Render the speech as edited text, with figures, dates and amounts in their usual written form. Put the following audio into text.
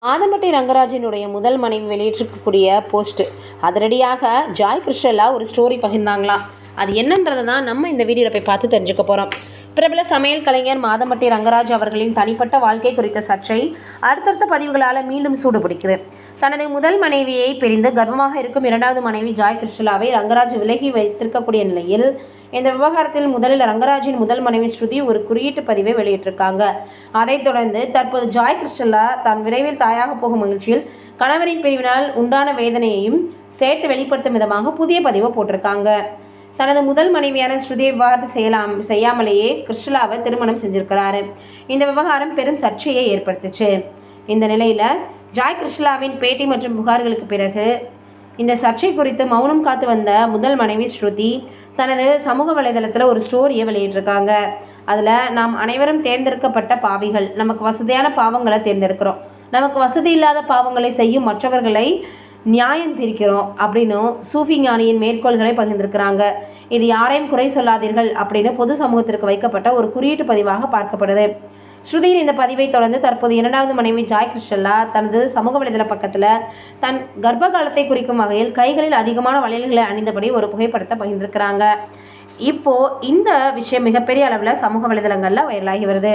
ஆதம்பட்டி ரங்கராஜனுடைய முதல் மனைவி வெளியிட்டிருக்கக்கூடிய போஸ்ட்டு அதிரடியாக ஜாய் கிருஷ்ணலா ஒரு ஸ்டோரி பகிர்ந்தாங்களாம். அது என்னன்றதை தான் நம்ம இந்த வீடியோவில் போய் பார்த்து தெரிஞ்சுக்க போகிறோம். பிரபல சமையல் கலைஞர் மாதம்பட்டி ரங்கராஜ் அவர்களின் தனிப்பட்ட வாழ்க்கை குறித்த சர்ச்சை அடுத்தடுத்த பதிவுகளால் மீண்டும் சூடு பிடிக்குது. தனது முதல் மனைவியை பிரிந்து கர்ப்பமாக இருக்கும் இரண்டாவது மனைவி ஜாய் கிருஷ்ணலாவை ரங்கராஜ் விலகி வைத்திருக்கக்கூடிய நிலையில் இந்த விவகாரத்தில் முதலில் ரங்கராஜின் முதல் மனைவி ஸ்ருதி ஒரு குறியீட்டு பதிவை வெளியிட்டிருக்காங்க. அதைத் தொடர்ந்து தற்போது ஜாய் கிருஷ்ணலா தான் விரைவில் தாயாக போகும் மகிழ்ச்சியில் கணவரின் பிரிவினால் உண்டான வேதனையையும் சேர்த்து வெளிப்படுத்தும் விதமாக புதிய பதிவை போட்டிருக்காங்க. தனது முதல் மனைவியான ஸ்ருதியை விவாகரத்து செய்யாமலேயே கிருஷ்ணலாவை திருமணம் செஞ்சிருக்கிறாரு. இந்த விவகாரம் பெரும் சர்ச்சையை ஏற்படுத்துச்சு. இந்த நிலையில் ஜாய் கிருஷ்ணலாவின் பேட்டி மற்றும் புகார்களுக்கு பிறகு இந்த சர்ச்சை குறித்து மௌனம் காத்து வந்த முதல் மனைவி ஸ்ருதி தனது சமூக வலைதளத்தில் ஒரு ஸ்டோரியை வெளியிட்டிருக்காங்க. அதில் நாம் அனைவரும் தேர்ந்தெடுக்கப்பட்ட பாவிகள், நமக்கு வசதியான பாவங்களை தேர்ந்தெடுக்கிறோம், நமக்கு வசதி இல்லாத பாவங்களை செய்யும் மற்றவர்களை நியாயம் தீர்க்கிறோம் அப்படின்னு சூஃபி ஞானியின் மேற்கோள்களை பகிர்ந்திருக்கிறாங்க. இது யாரையும் குறை சொல்லாதீர்கள் அப்படின்னு பொது சமூகத்திற்கு வைக்கப்பட்ட ஒரு குறியீட்டு பதிவாக பார்க்கப்படுது. ஸ்ருதியின் இந்த பதிவை தொடர்ந்து தற்போது இரண்டாவது மனைவி ஜாய் கிருஷ்ணலா தனது சமூக வலைதள பக்கத்தில் தன் கர்ப்ப காலத்தை குறிக்கும் வகையில் கைகளில் அதிகமான வளையல்களை அணிந்தபடி ஒரு புகைப்படத்தை பகிர்ந்திருக்கிறாங்க. இப்போது இந்த விஷயம் மிகப்பெரிய அளவில் சமூக வலைதளங்களில் வைரலாகி வருது.